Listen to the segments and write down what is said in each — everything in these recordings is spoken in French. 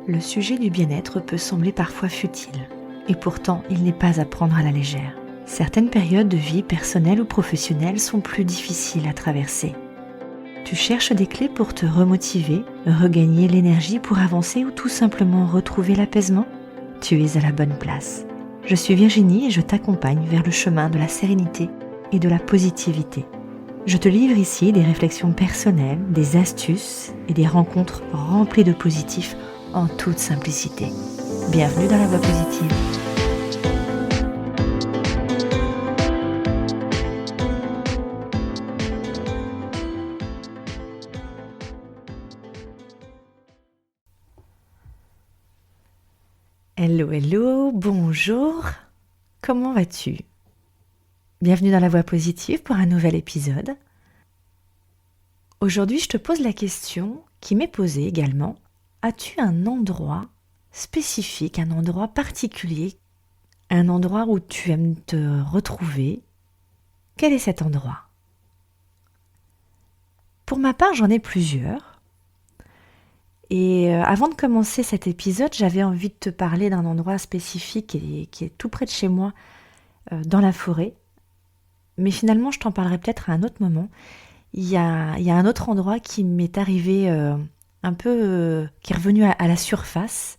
le sujet du bien-être peut sembler parfois futile. Et pourtant, il n'est pas à prendre à la légère. Certaines périodes de vie personnelle ou professionnelle sont plus difficiles à traverser. Tu cherches des clés pour te remotiver, regagner l'énergie pour avancer ou tout simplement retrouver l'apaisement ? Tu es à la bonne place. Je suis Virginie et je t'accompagne vers le chemin de la sérénité et de la positivité. Je te livre ici des réflexions personnelles, des astuces et des rencontres remplies de positifs en toute simplicité. Bienvenue dans la voie positive. Hello, bonjour, comment vas-tu ? Bienvenue dans la voie positive pour un nouvel épisode. Aujourd'hui, je te pose la question qui m'est posée également. As-tu un endroit spécifique, un endroit particulier, un endroit où tu aimes te retrouver ? Quel est cet endroit ? Pour ma part, j'en ai plusieurs. Et avant de commencer cet épisode, j'avais envie de te parler d'un endroit spécifique qui est tout près de chez moi, dans la forêt. Mais finalement, je t'en parlerai peut-être à un autre moment. Il y a un autre endroit qui m'est arrivé qui est revenu à la surface.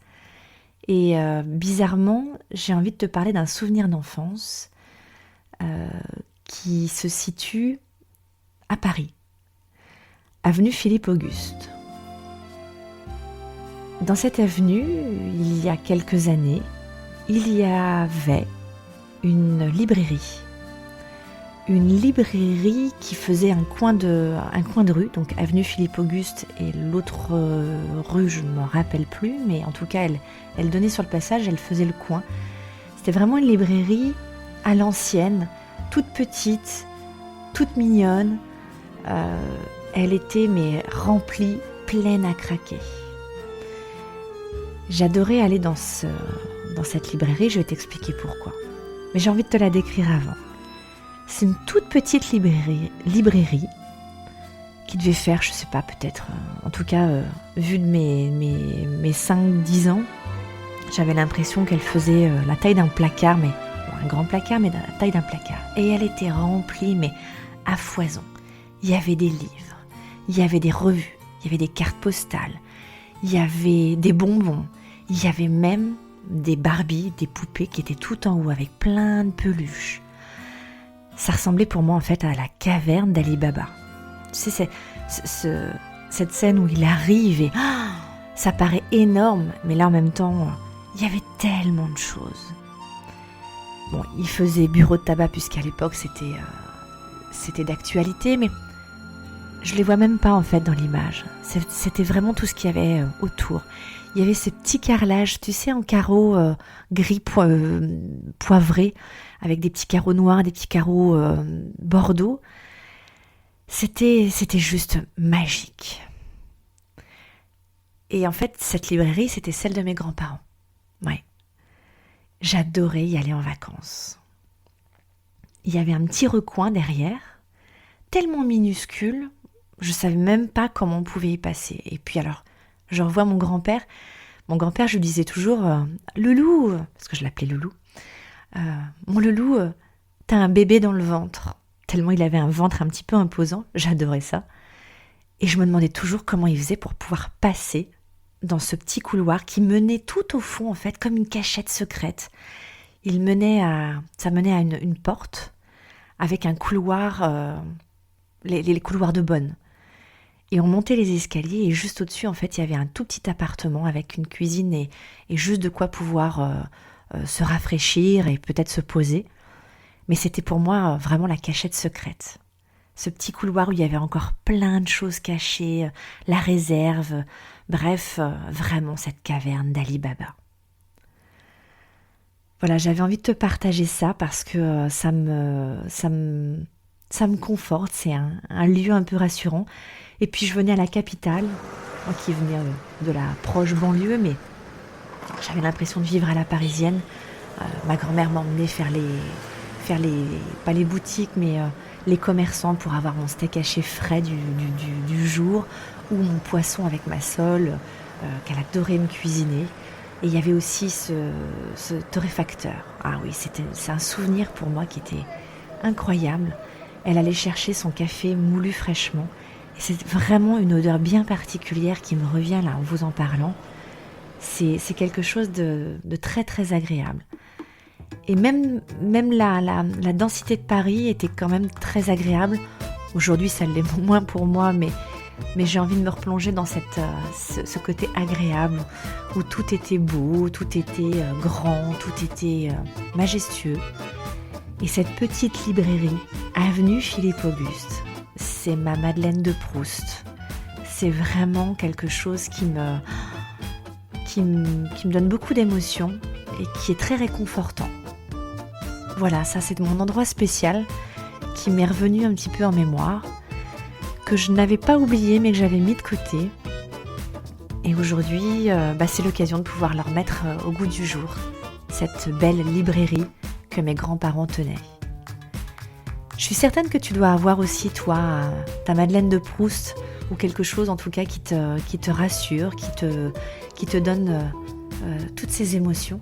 Et bizarrement, j'ai envie de te parler d'un souvenir d'enfance qui se situe à Paris, avenue Philippe-Auguste. Dans cette avenue, il y a quelques années, il y avait une librairie. Une librairie qui faisait un coin de rue, donc avenue Philippe-Auguste et l'autre rue, je ne me rappelle plus, mais en tout cas, elle donnait sur le passage, elle faisait le coin. C'était vraiment une librairie à l'ancienne, toute petite, toute mignonne. Elle était remplie, pleine à craquer. J'adorais aller dans cette librairie, je vais t'expliquer pourquoi. Mais j'ai envie de te la décrire avant. C'est une toute petite librairie qui devait faire, je sais pas, peut-être, en tout cas, vu de mes 5-10 ans, j'avais l'impression qu'elle faisait la taille d'un placard, un grand placard, mais la taille d'un placard. Et elle était remplie, mais à foison. Il y avait des livres, il y avait des revues, il y avait des cartes postales, il y avait des bonbons, il y avait même des Barbies, des poupées qui étaient tout en haut avec plein de peluches. Ça ressemblait pour moi en fait à la caverne d'Ali Baba. Tu sais, cette scène où il arrive et ça paraît énorme, mais là en même temps, il y avait tellement de choses. Bon, il faisait bureau de tabac puisqu'à l'époque c'était d'actualité, mais je les vois même pas en fait dans l'image. C'était vraiment tout ce qu'il y avait autour. Il y avait ces petits carrelages, tu sais, en carreaux gris poivrés, avec des petits carreaux noirs, des petits carreaux bordeaux. C'était juste magique. Et en fait, cette librairie, c'était celle de mes grands-parents. Ouais. J'adorais y aller en vacances. Il y avait un petit recoin derrière, tellement minuscule, je savais même pas comment on pouvait y passer. Et puis alors, je revois mon grand-père. Mon grand-père, je lui disais toujours « Loulou », parce que je l'appelais Loulou. « Mon Loulou, t'as un bébé dans le ventre ». Tellement il avait un ventre un petit peu imposant, j'adorais ça. Et je me demandais toujours comment il faisait pour pouvoir passer dans ce petit couloir qui menait tout au fond, en fait, comme une cachette secrète. Ça menait à une porte avec un couloir, les couloirs de bonne. Et on montait les escaliers et juste au-dessus, en fait, il y avait un tout petit appartement avec une cuisine et juste de quoi pouvoir se rafraîchir et peut-être se poser. Mais c'était pour moi vraiment la cachette secrète. Ce petit couloir où il y avait encore plein de choses cachées, la réserve, bref, vraiment cette caverne d'Ali Baba. Voilà, j'avais envie de te partager ça parce que ça me conforte, c'est un lieu un peu rassurant. Et puis je venais à la capitale, moi qui venais de la proche banlieue, mais j'avais l'impression de vivre à la parisienne. Ma grand-mère m'emmenait faire pas les boutiques, mais les commerçants pour avoir mon steak haché frais du jour, ou mon poisson avec ma sole, qu'elle adorait me cuisiner. Et il y avait aussi ce torréfacteur. Ah oui, c'est un souvenir pour moi qui était incroyable. Elle allait chercher son café moulu fraîchement. Et c'est vraiment une odeur bien particulière qui me revient là en vous en parlant. C'est quelque chose de très très agréable. Et même la densité de Paris était quand même très agréable. Aujourd'hui, ça l'est moins pour moi, mais j'ai envie de me replonger dans ce côté agréable où tout était beau, tout était grand, tout était majestueux. Et cette petite librairie, avenue Philippe-Auguste, c'est ma Madeleine de Proust. C'est vraiment quelque chose qui me donne beaucoup d'émotions et qui est très réconfortant. Voilà, ça c'est mon endroit spécial qui m'est revenu un petit peu en mémoire, que je n'avais pas oublié mais que j'avais mis de côté. Et aujourd'hui, c'est l'occasion de pouvoir leur mettre au goût du jour cette belle librairie que mes grands-parents tenaient. Je suis certaine que tu dois avoir aussi, toi, ta Madeleine de Proust, ou quelque chose en tout cas qui te rassure, qui te donne toutes ces émotions.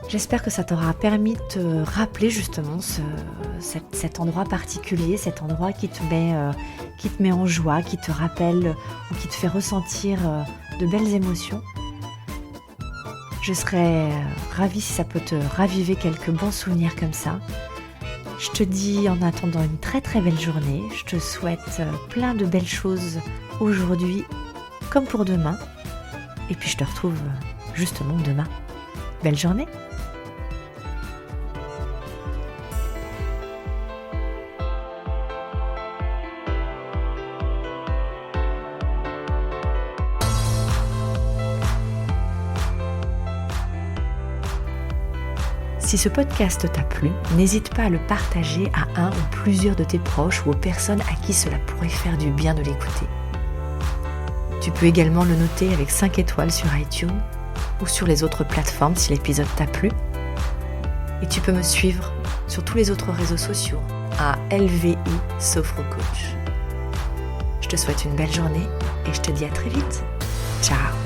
J'espère que ça t'aura permis de te rappeler justement cet endroit particulier, cet endroit qui te met en joie, qui te rappelle ou qui te fait ressentir de belles émotions. Je serais ravie si ça peut te raviver quelques bons souvenirs comme ça. Je te dis en attendant une très très belle journée. Je te souhaite plein de belles choses aujourd'hui comme pour demain. Et puis je te retrouve justement demain. Belle journée! Si ce podcast t'a plu, n'hésite pas à le partager à un ou plusieurs de tes proches ou aux personnes à qui cela pourrait faire du bien de l'écouter. Tu peux également le noter avec 5 étoiles sur iTunes ou sur les autres plateformes si l'épisode t'a plu. Et tu peux me suivre sur tous les autres réseaux sociaux à LVI Sophrocoach. Je te souhaite une belle journée et je te dis à très vite. Ciao!